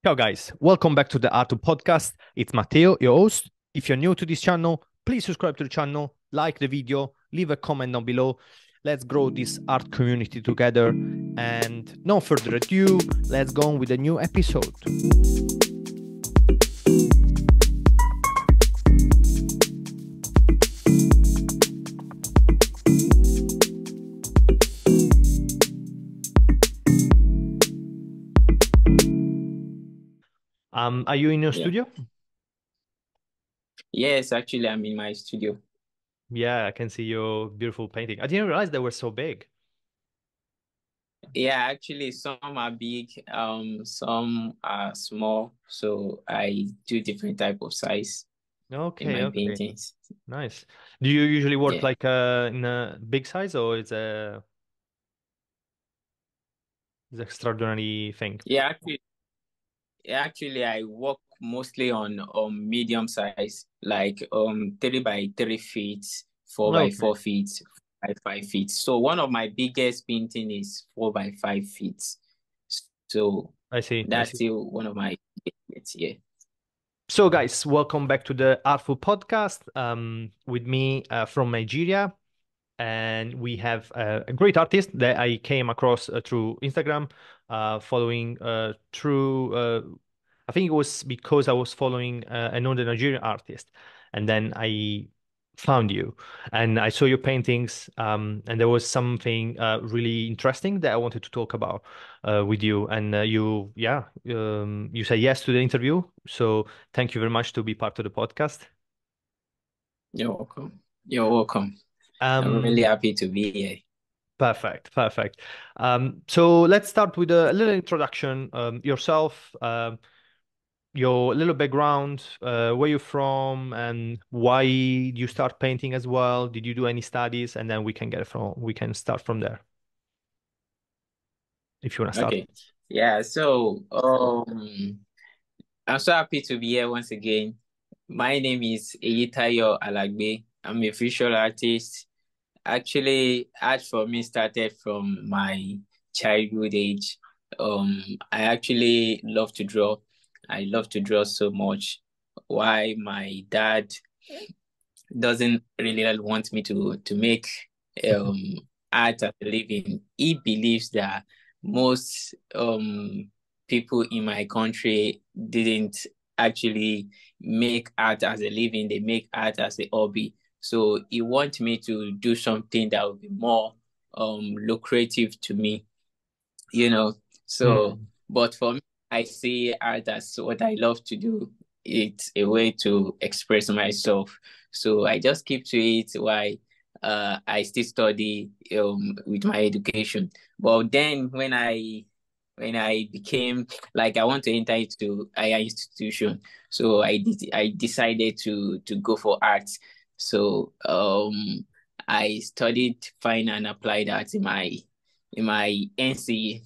Ciao guys, welcome back to the ARTFUL podcast. It's Matteo, your host. If you're new to this channel, please subscribe to the channel, like the video, leave a comment down below. Let's grow this art community together. And no further ado, let's go on with a new episode. Are you in your Yeah. studio? Yes, actually, I'm in my studio. Yeah, I can see your beautiful painting. I didn't realize they were so big. Yeah, actually, some are big, some are small. So I do different type of size in Okay, my okay, paintings. nice. Do you usually work Yeah. like in a big size or it's extraordinary thing? Yeah, actually, I work mostly on medium size, like 3 by 3 feet, 4 by 4 Okay, feet, 5 by 5 feet. So one of my biggest painting is 4 by 5 feet. So I see, I that's see. still one of my favorites. Yeah. So, guys, welcome back to the ARTFUL podcast. With me from Nigeria, and we have a great artist that I came across through Instagram, following through. I think it was because I was following another Nigerian artist, and then I found you, and I saw your paintings, and there was something really interesting that I wanted to talk about with you, and you said yes to the interview, so thank you very much to be part of the podcast. You're welcome. You're welcome. I'm really Um, happy to be here. Perfect, perfect. So let's start with a little introduction, yourself, your little background, where you're from, and why you start painting as well. Did you do any studies? And then we can start from there if you want to start. Okay. Yeah, so I'm so happy to be here once again. My name is Eyitayo ALAGBE. I'm a visual artist. Actually, art for me started from my childhood age. I actually love to draw. I love to draw so much. Why my dad doesn't really want me to make um art as a living. He believes that most people in my country didn't actually make art as a living, they make art as a hobby. So he wants me to do something that would be more lucrative to me, you know. So, Mm. but for me, I see art as what I love to do. It's a way to express myself. So I just keep to it while I still study with my education. But then when I became like I want to enter into higher institution, so I decided to go for arts. So I studied fine and applied arts in my NCE.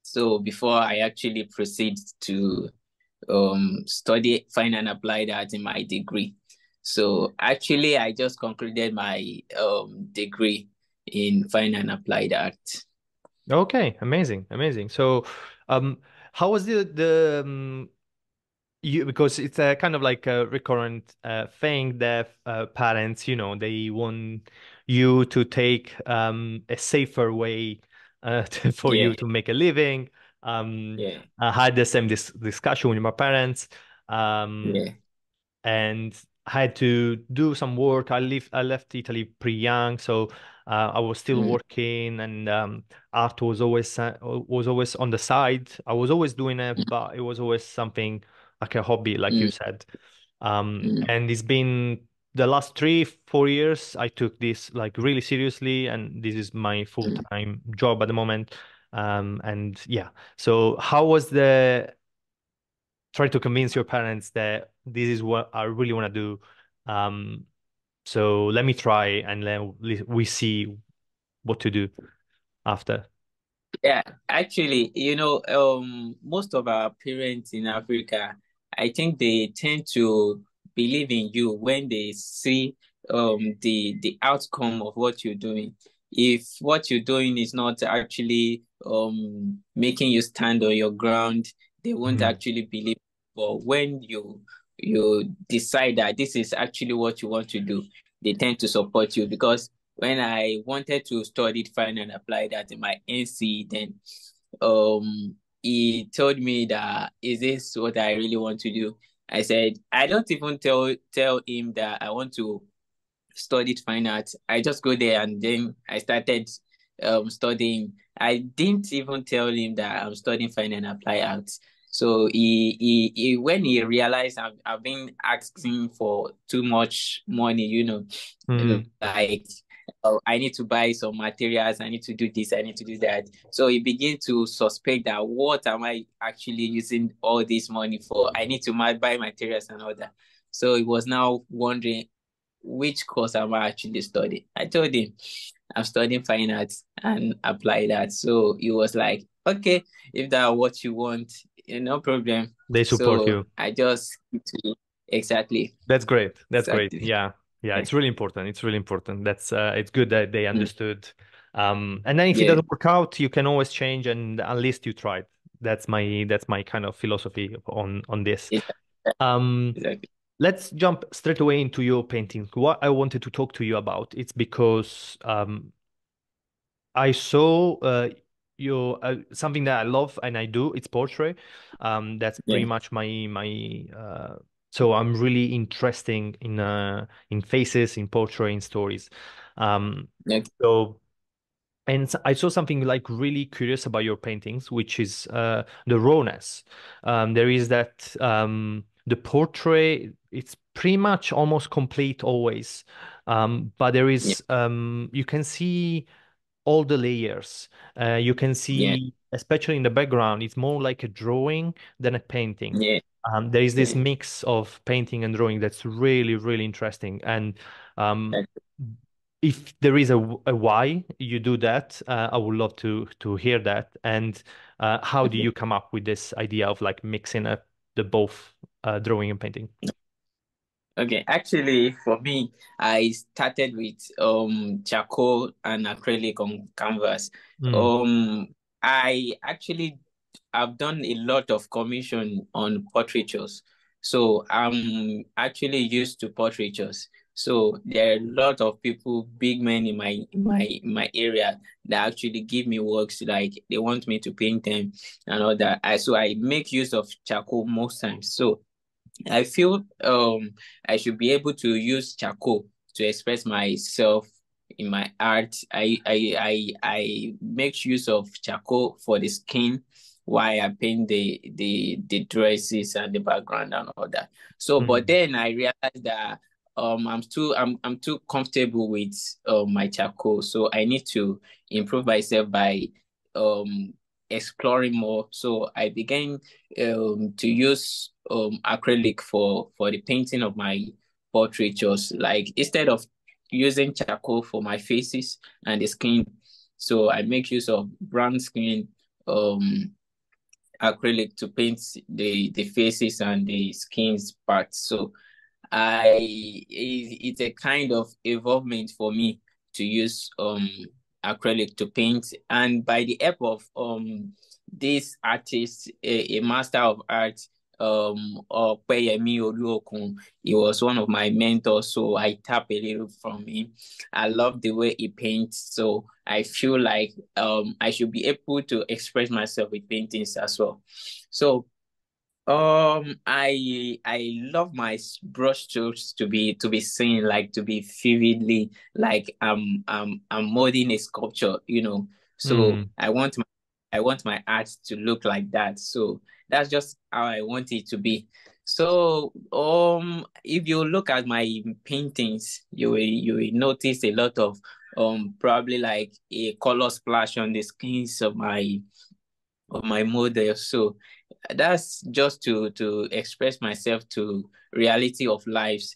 So before I actually proceed to study fine and applied art in my degree. So actually, I just concluded my degree in fine and applied art. Okay, amazing, amazing. So, um, how was the you because it's a kind of like a recurrent thing that parents, they want you to take a safer way for Yeah, you to make a living. Um, yeah, I had the same discussion with my parents. Um, yeah. and I had to do some work. I left Italy pretty young, so I was still Mm, working, and art was always on the side. I was always doing it, mm, but it was always something like a hobby, like you mm, said. mm, And it's been the last 3, 4 years I took this like really seriously, and this is my mm. full-time job at the moment. And yeah, so how was the try to convince your parents that this is what I really want to do. Um, so let me try and then we see what to do after. Yeah, actually, most of our parents in Africa, I think they tend to believe in you when they see the outcome of what you're doing. If what you're doing is not actually making you stand on your ground, they won't Mm. actually believe. But when you decide that this is actually what you want to do, they tend to support you. Because when I wanted to study fine and apply that in my NC, then he told me that, is this what I really want to do? I said, I don't even tell him that I want to studied fine art. I just go there and then I started studying. I didn't even tell him that I'm studying fine and applied arts. So he when he realized I've been asking for too much money, Mm. like, oh, I need to buy some materials, I need to do this, I need to do that. So he began to suspect that, what am I actually using all this money for? I need to buy materials and all that. So he was now wondering, which course am I actually studying? I told him I'm studying fine arts and apply that. So he was like, okay, if that's what you want, no problem. They support So you. I just exactly, That's great. That's great. exactly. Yeah. Yeah, Yeah, it's really important. It's really important. That's it's good that they mm, understood. And then if it yeah, doesn't work out, you can always change, and at least you tried. That's my kind of philosophy on this. exactly, Um, exactly. let's jump straight away into your painting. What I wanted to talk to you about, it's because I saw your something that I love and I do. It's portrait. That's pretty Yeah, much my. So I'm really interesting in faces, in portrait, in stories. Um, yeah, so I saw something like really curious about your paintings, which is the rawness. There is that the portrait. It's pretty much almost complete always, but there yeah, is you can see all the layers. You can yeah, see, especially in the background, it's more like a drawing than a painting. yeah, There is this yeah. mix of painting and drawing that's really, really interesting. And um, if there is a why you do that, I would love to hear that. And how do Okay. you come up with this idea of like mixing up the both drawing and painting? Okay, actually, for me, I started with charcoal and acrylic on canvas. Mm, Um, I actually have done a lot of commission on portraitures, so I'm actually used to portraitures. So there are a lot of people, big men in my area, that actually give me works, like they want me to paint them and all that. So I make use of charcoal most times. So I feel I should be able to use charcoal to express myself in my art. I make use of charcoal for the skin while I paint the dresses and the background and all that. So but mm, then I realized that I'm too comfortable with my charcoal. So I need to improve myself by um exploring more. So I began to use acrylic for the painting of my portraitures. Like, instead of using charcoal for my faces and the skin, so I make use of brown skin um acrylic to paint the faces and the skin's parts. So it's a kind of involvement for me to use acrylic to paint, and by the help of this artist, a master of art, Opeyemi Oluokun. He was one of my mentors, so I tap a little from him. I love the way he paints, so I feel like I should be able to express myself with paintings as well. So I love my brush strokes to be seen, like to be vividly, like I'm molding a sculpture. So mm, I want my art to look like that. So that's just how I want it to be. So if you look at my paintings, you will notice a lot of probably like a color splash on the skins of my model. So that's just to express myself to reality of lives,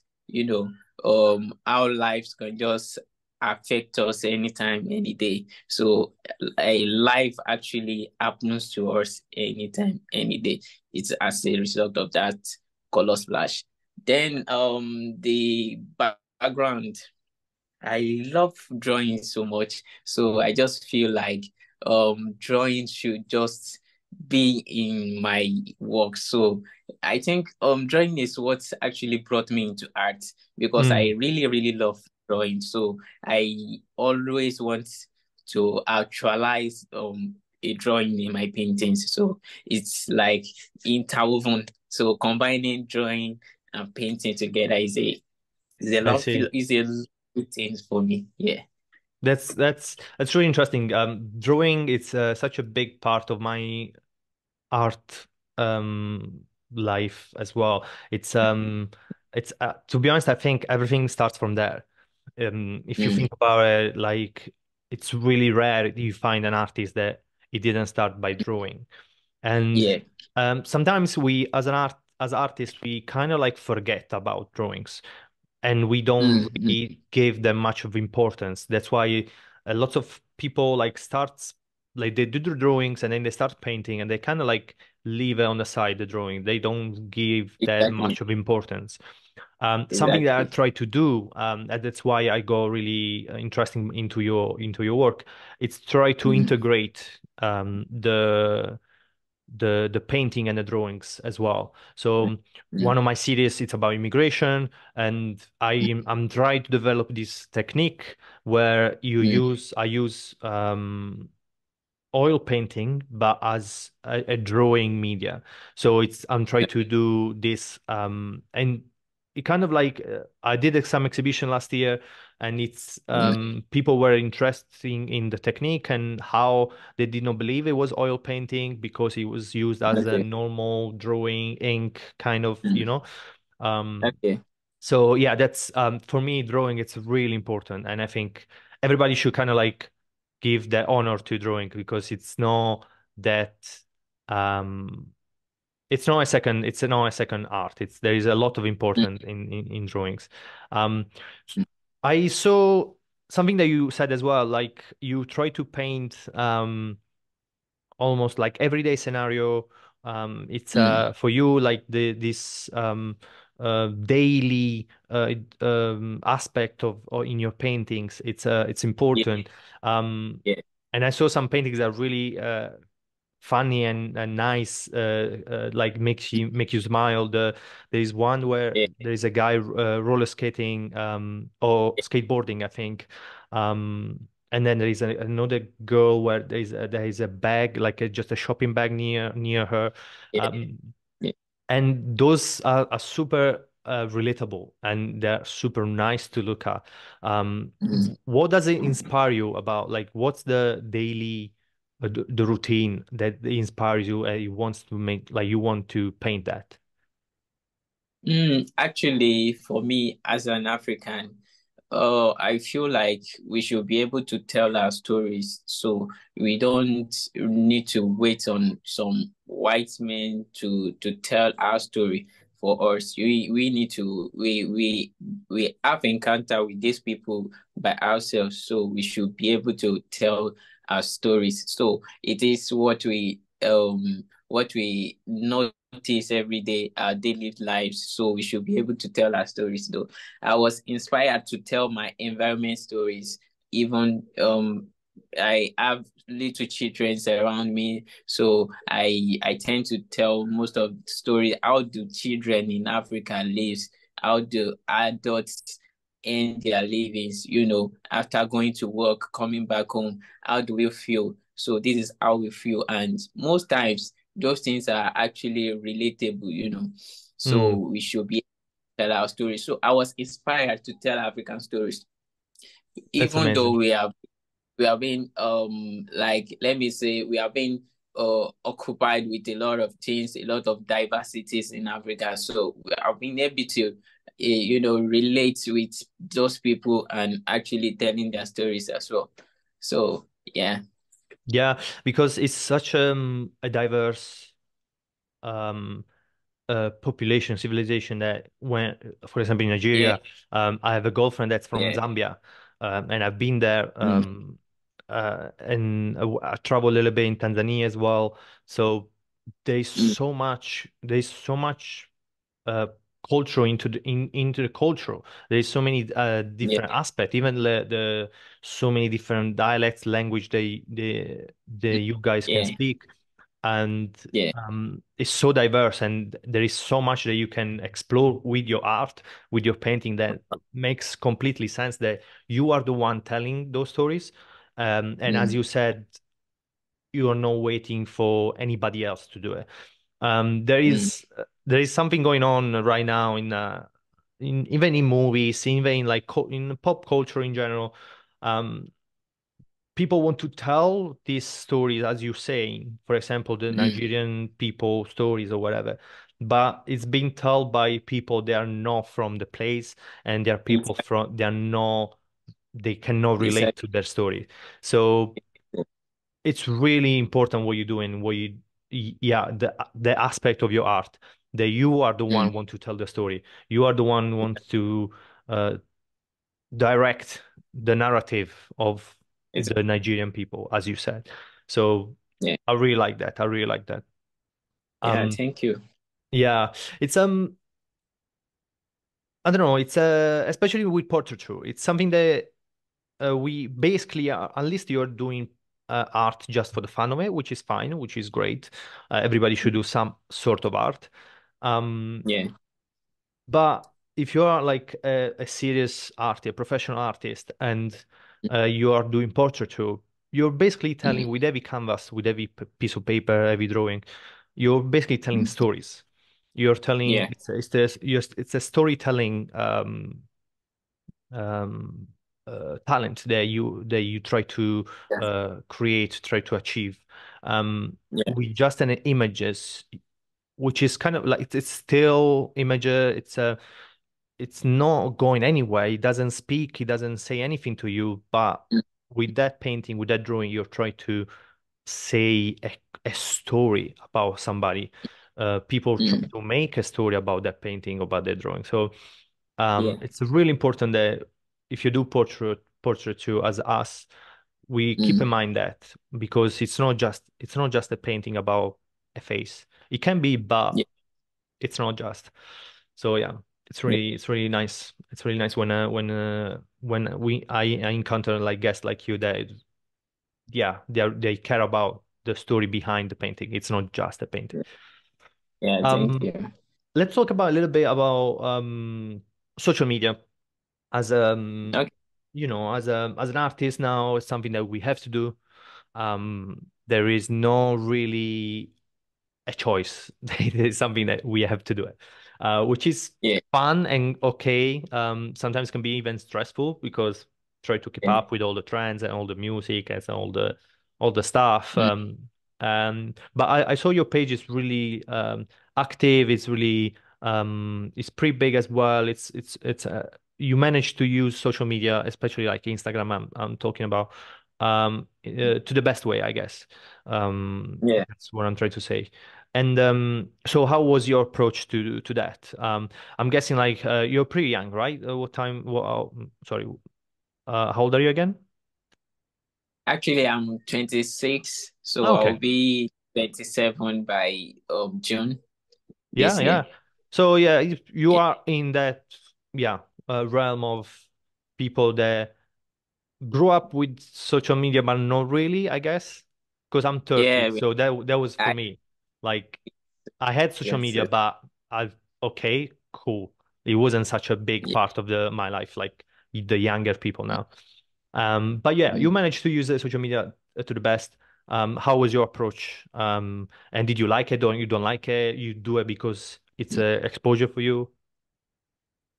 how lives can just affect us anytime, any day. So a life actually happens to us anytime, any day. It's as a result of that color splash. Then the background, I love drawing so much. So I just feel like drawing should just be in my work. So I think drawing is what actually brought me into art because I Mm, really, really love drawing. So I always want to actualize a drawing in my paintings. So it's like interwoven. So combining drawing and painting together I see. is a lovely thing for me. Yeah. That's really interesting. Drawing it's such a big part of my art life as well. It's to be honest, I think everything starts from there. If you Mm, think about it, like it's really rare you find an artist that he didn't start by drawing. And yeah. sometimes we, as artists, we kind of like forget about drawings, and we don't Mm, really give them much of importance. That's why a lot of people like starts like they do the drawings and then they start painting and they kind of like leave it on the side the drawing. They don't give that exactly. much of importance. Something that I Exactly. try to do, and that's why I go really interesting into your work. It's try to Mm, integrate the painting and the drawings as well. So mm, one of my series it's about immigration, and I'm trying to develop this technique where mm, I use oil painting, but as a drawing media. So it's I'm trying to do this, and it kind of like I did some exhibition last year, and it's mm. people were interested in the technique and how they did not believe it was oil painting because it was used as a Okay. normal drawing ink kind of, Mm, Um, okay. so yeah, that's for me, drawing it's really important, and I think everybody should kind of like give the honor to drawing because that um it's not a second art. It's there is a lot of Mm, importance in drawings. Um, I saw something that you said as well, like you try to paint almost like everyday scenario. It's mm, for you like this daily aspect of or in your paintings. It's yeah, important. Um, yeah, and I saw some paintings that are really funny and nice, like make you smile. There is one where yeah, there is a guy roller skating or skateboarding, I think. And then there is another girl where there is a bag, like just a shopping bag near her. yeah, Um, yeah. and those are super relatable and they're super nice to look at. Mm. What does it inspire you about? Like, what's the daily, the routine that inspires you and you wants to make, like, you want to paint that? Actually, for me as an African, I feel like we should be able to tell our stories, so we don't need to wait on some white men to tell our story for us. We need to we have encounter with these people by ourselves, so we should be able to tell our stories. So it is what we notice every day, our daily lives. So we should be able to tell our stories though. I was inspired to tell my environment stories. Even I have little children around me, so I tend to tell most of the story. How do children in Africa live? How do adults end their livings? After going to work, coming back home, how do we feel? So this is how we feel, and most times those things are actually relatable. So Mm, we should be tell our stories. So I was inspired to tell African stories, that's even though amazing. we have been like, let me say, we have been occupied with a lot of things, a lot of diversities in Africa. So we have been able to relate with those people and actually telling their stories as well. So yeah. Yeah, because it's such a diverse um population civilization that when for example in Yeah. Nigeria, I have a girlfriend that's from Yeah. Zambia, and I've been there, Mm, and I travel a little bit in Tanzania as well. So mm, there's so much uh culture into the culture. There's so many yeah. different aspects, even the so many different dialects, language they Mm, you guys can yeah. speak. and Yeah. it's so diverse, and there is so much that you can explore with your art, with your painting, that makes completely sense that you are the one telling those stories. And as Mm, you said, you are not waiting for anybody else to do it. mm, There is something going on right now in even in movies, even in like in pop culture in general. Um, People want to tell these stories, as you're saying, for example, the mm. Nigerian people stories or whatever, but it's being told by people that are not from the place, and they are people Exactly. from they cannot relate to Exactly. their story. So it's really important what you're doing, yeah, the aspect of your art that you are the one Mm, want to tell the story. You are the one wants to uh, direct the narrative of exactly. the Nigerian people, as you said. So Yeah. I really like that. I really like that. Yeah. Um, Thank you. yeah, it's I don't know, it's especially with portraiture. It's something that we basically are, at least you're doing art just for the fun of it, which is fine, which is great. Everybody should do some sort of art. Um, Yeah. But if you are like a serious artist, a professional artist, and you are doing portraiture, you're basically Mm, telling with every canvas, with every piece of paper, every drawing, you're basically telling mm. stories. You're telling Yeah. it's a storytelling um, talent that you try to Yeah. create, try to achieve Yeah. with just an images, which is kind of like it's still image. It's not going anywhere. It doesn't speak. It doesn't say anything to you. But Mm, with that painting, with that drawing, you're trying to say a story about somebody. People try mm. to make a story about that painting, about that drawing. So Yeah. it's really important that if you do portraiture as us, we keep in Mm, mind that because it's not just a painting about a face. It can be, but yeah. it's not just. So yeah, Yeah. it's really nice. It's really nice when I encounter like guests like you that yeah they care about the story behind the painting. It's not just a painting. Yeah. Thank Um, you. let's talk about a little bit about social media as Okay. as an artist now. It's something that we have to do. There is no really a choice. It is something that we have to do it, which is Yeah. fun and okay. Sometimes can be even stressful because try to keep Yeah. up with all the trends and all the music and all the stuff. Mm, But I saw your page is really active. It's really it's pretty big as well. It's you manage to use social media, especially like Instagram. I'm talking about to the best way, I guess. yeah. That's what I'm trying to say. And so how was your approach to that? I'm guessing like you're pretty young, right? What time? Sorry, how old are you again? Actually, I'm 26, so Oh, I'll okay. be 27 by June Yeah, this year. yeah. So yeah, you Yeah. are in that yeah realm of people that grew up with social media, but not really, I guess, because I'm 30. Yeah. So that was for I, me. Like I had social yes. media, but I okay, cool. It wasn't such a big Yeah. part of my life like the younger people now. But yeah, you Mm. managed to use the social media to the best. How was your approach? And did you like it or you don't like it? You do it because it's Mm. a exposure for you?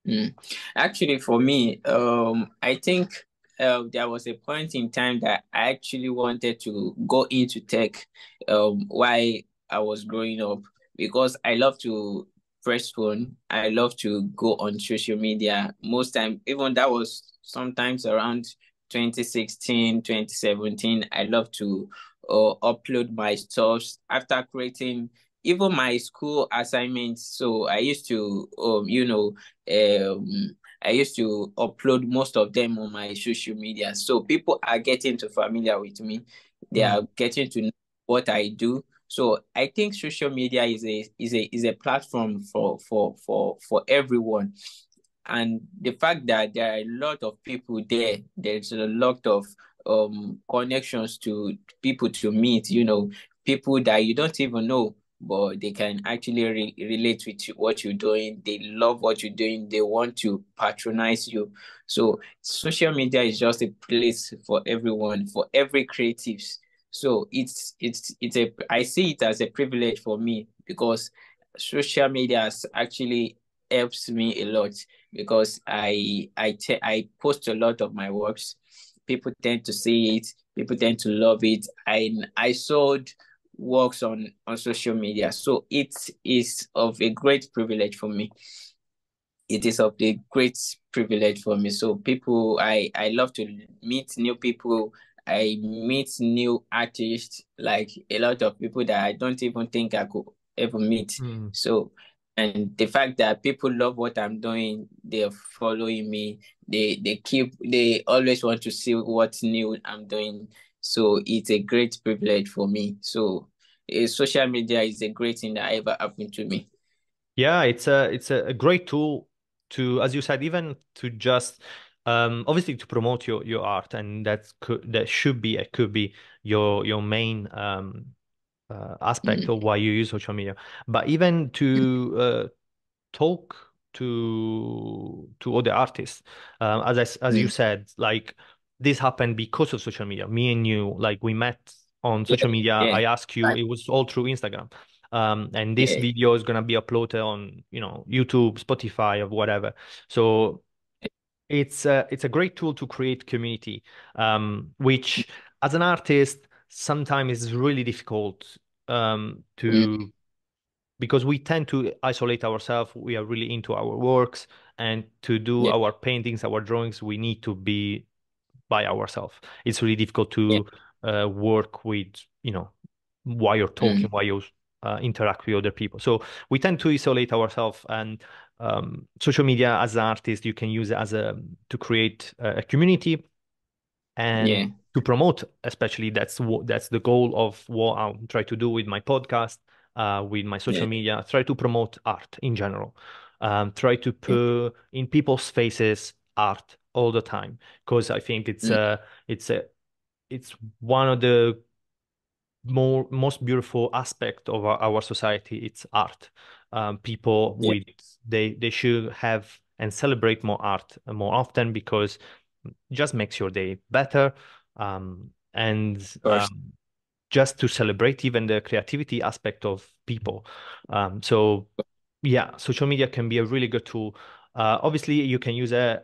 Mm. Actually, for me, I think there was a point in time that I actually wanted to go into tech while I was growing up because I love to press phone. I love to go on social media. Most time, even that was sometimes around 2016, 2017. I love to upload my stuff after creating even my school assignments. So I used to, I used to upload most of them on my social media. So people are getting to familiar with me. They Mm, are getting to know what I do. So I think social media is a platform for everyone. And the fact that there are a lot of people there, there's a lot of connections to people to meet, people that you don't even know, but they can actually relate with what you're doing. They love what you're doing. They want to patronize you. So social media is just a place for everyone, for every creatives. So it's a I see it as a privilege for me because social media has actually helps me a lot because I post a lot of my works. People tend to see it. People tend to love it. I sold works on social media, so it is of a great privilege for me. It is of a great privilege for me. So people, I love to meet new people. I meet new artists, like a lot of people that I don't even think I could ever meet. Mm. So, and the fact that people love what I'm doing, they're following me. They always want to see what's new I'm doing. So it's a great privilege for me. So, social media is a great thing that ever happened to me. Yeah, it's a great tool to, as you said, even to just obviously to promote your art, and that should be it could be your main aspect Mm, of why you use social media. But even mm, to talk to other artists, as you mm. said, like this happened because of social media. Me and you, like we met on Yeah, social media. yeah, I asked you, right, it was all through Instagram. And this yeah, video is gonna be uploaded on, YouTube, Spotify, or whatever. So it's a great tool to create community, which as an artist sometimes is really difficult mm, to because we tend to isolate ourselves. We are really into our works, and to do yeah, our paintings, our drawings, we need to be by ourselves. It's really difficult yeah, to work with, while you're talking, mm, while you interact with other people. So we tend to isolate ourselves, and social media as an artist, you can use it as to create a community and yeah, to promote. Especially that's the goal of what I try to do with my podcast, with my social yeah, media. Try to promote art in general. Try to yeah, put in people's faces art all the time, because I think mm, it's a it's one of the most beautiful aspect of our society. It's art. People yeah, with they should have and celebrate more art more often, because it just makes your day better. And of course, just to celebrate even the creativity aspect of people. So yeah, social media can be a really good tool. Obviously, you can use it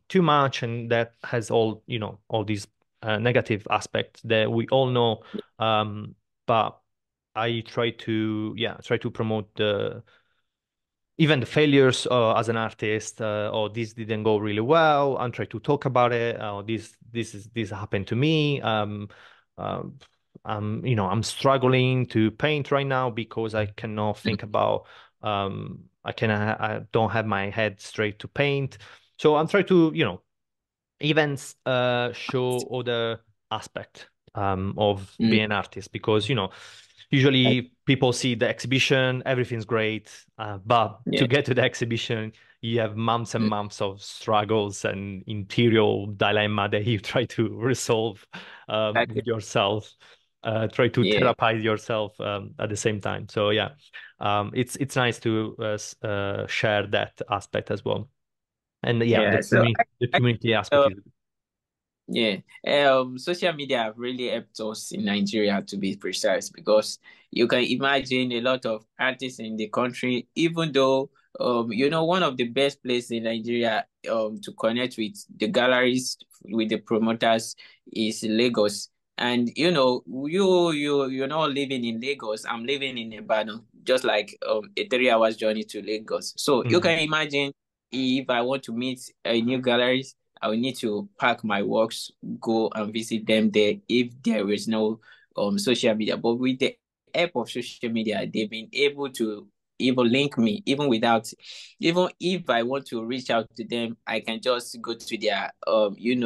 too much, and that has all these negative aspects that we all know. But I try to promote the even the failures as an artist, or this didn't go really well, and try to talk about it. This happened to me. Um, I'm struggling to paint right now because I cannot mm, think about. I don't have my head straight to paint. So I'm trying to, events show other aspect of mm, being an artist, because like, usually people see the exhibition, everything's great, but to yeah, get to the exhibition you have months and mm, months of struggles and interior dilemma that you try to resolve like, with yourself, try to yeah, therapize yourself at the same time. So yeah, it's nice to share that aspect as well. And yeah, the yeah. So community the I community aspect uh, is yeah, social media have really helped us in Nigeria, to be precise, because you can imagine a lot of artists in the country, even though one of the best places in Nigeria to connect with the galleries, with the promoters, is Lagos. And you're not living in Lagos. I'm living in Ibadan, just like a 3 hours journey to Lagos. So you mm, can imagine if I want to meet a new galleries, I will need to pack my works, go and visit them there if there is no social media. But with the help of social media, they've been able to even link me, even if I want to reach out to them, I can just go to their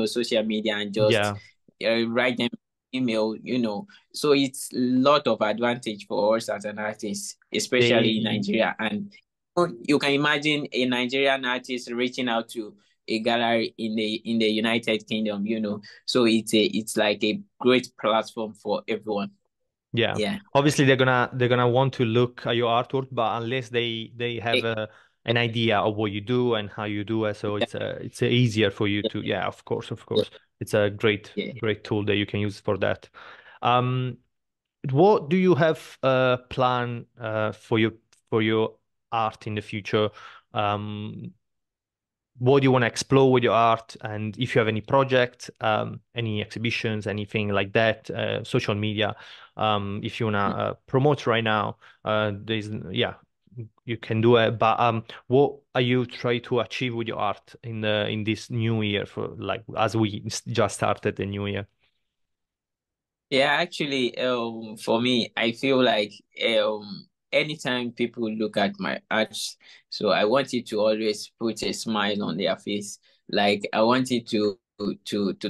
social media and just yeah. write them email. So it's a lot of advantage for us as an artist, especially in They Nigeria. And you can imagine a Nigerian artist reaching out to a gallery in the United Kingdom. So it's like a great platform for everyone. Yeah. Yeah. Obviously they're gonna want to look at your artwork, but unless they have an idea of what you do and how you do it, so it's easier for you to, yeah, of course, of Yeah. course. It's a Yeah. great tool that you can use for that. Um, what do you have plan for your art in the future? Um, what do you want to explore with your art, and if you have any project, any exhibitions, anything like that, social media, if you want to promote right now, there's, yeah, you can do it. But what are you trying to achieve with your art in this new year, for like as we just started the new year? Yeah, actually, for me, I feel like anytime people look at my art, so I want it to always put a smile on their face. Like I want it to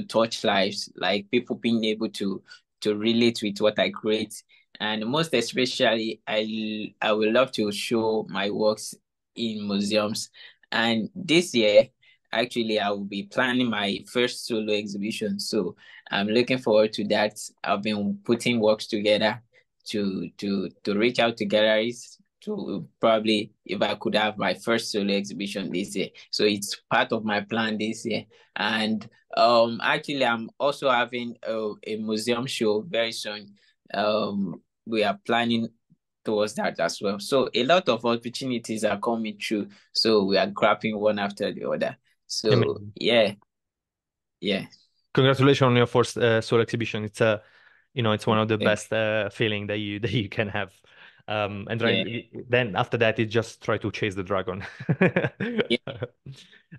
touch lives, like people being able to relate with what I create. And most especially, I would love to show my works in museums. And this year, actually, I will be planning my first solo exhibition. So I'm looking forward to that. I've been putting works together to reach out to galleries to probably if I could have my first solo exhibition this year. So it's part of my plan this year. And actually I'm also having a museum show very soon. We are planning towards that as well. So a lot of opportunities are coming through. So we are grabbing one after the other. So Amazing. yeah, yeah. Congratulations on your first solo exhibition. It's it's one of the Okay. best feeling that you that you can have. And Yeah. then after that, you just try to chase the dragon. Yeah.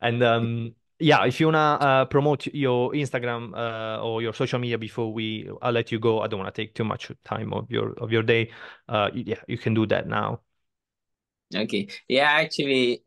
And yeah, if you wanna promote your Instagram or your social media before I'll let you go. I don't wanna take too much time of your day. Yeah, you can do that now. Okay. Yeah, actually,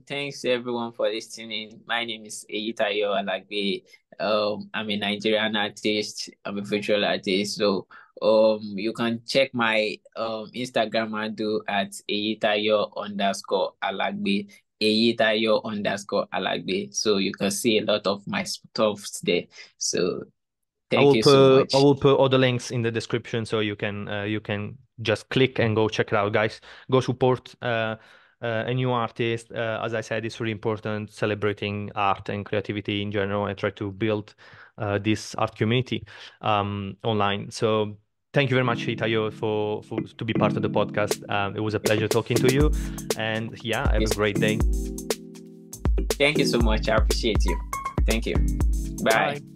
thanks everyone for listening. My name is Eyitayo Alagbe. I'm a Nigerian artist. I'm a visual artist. So, you can check my Instagram handle at Eyitayo_Alagbe. Eyitayo_Alagbe. So you can see a lot of my stuff there. So thank you so I much. will put all the links in the description so you can just click and go check it out, guys. Go support a new artist. As I said, it's really important celebrating art and creativity in general, and try to build this art community online. So thank you very much, Hitayo, for to be part of the podcast. It was a pleasure talking to you, and yeah, have a Yes. great day. Thank you so much. I appreciate you. Thank you. Bye. Bye.